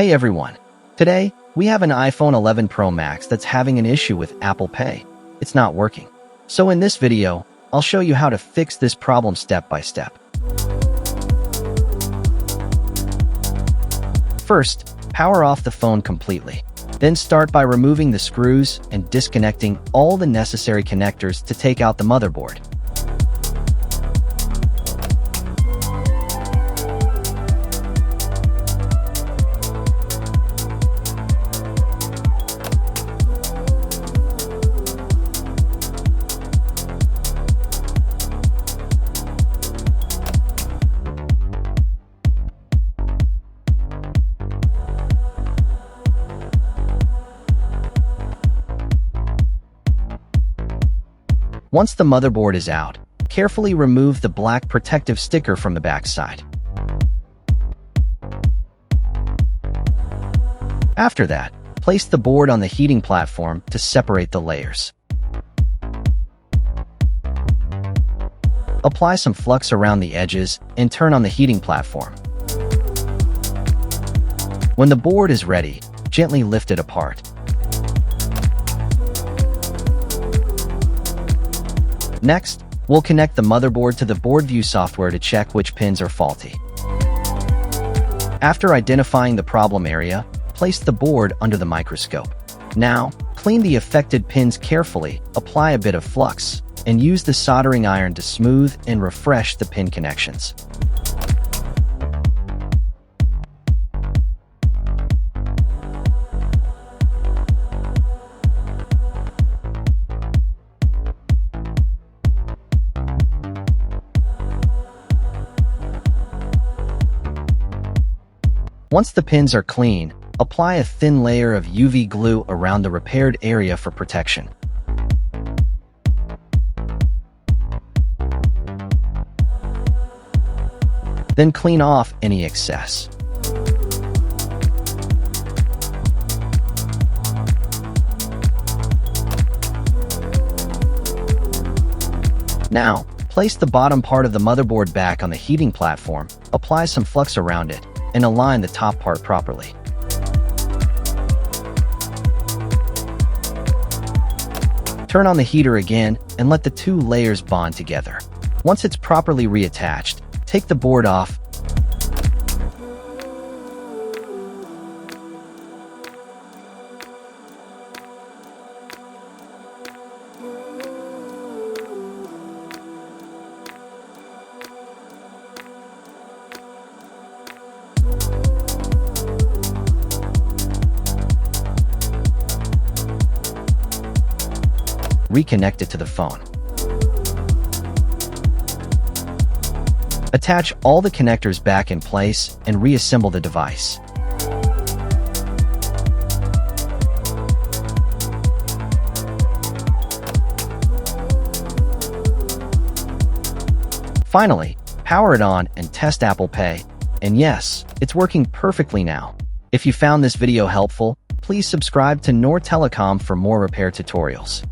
Hey everyone! Today, we have an iPhone 11 Pro Max that's having an issue with Apple Pay. It's not working. So in this video, I'll show you how to fix this problem step by step. First, power off the phone completely. Then start by removing the screws and disconnecting all the necessary connectors to take out the motherboard. Once the motherboard is out, carefully remove the black protective sticker from the back side. After that, place the board on the heating platform to separate the layers. Apply some flux around the edges and turn on the heating platform. When the board is ready, gently lift it apart. Next, we'll connect the motherboard to the board view software to check which pins are faulty. After identifying the problem area, place the board under the microscope. Now, clean the affected pins carefully, apply a bit of flux, and use the soldering iron to smooth and refresh the pin connections. Once the pins are clean, apply a thin layer of UV glue around the repaired area for protection. Then clean off any excess. Now, place the bottom part of the motherboard back on the heating platform, apply some flux around it, and align the top part properly. Turn on the heater again and let the two layers bond together. Once it's properly reattached, take the board off. Reconnect it to the phone. Attach all the connectors back in place and reassemble the device. Finally, power it on and test Apple Pay. And yes, it's working perfectly now. If you found this video helpful, please subscribe to Noortelecom for more repair tutorials.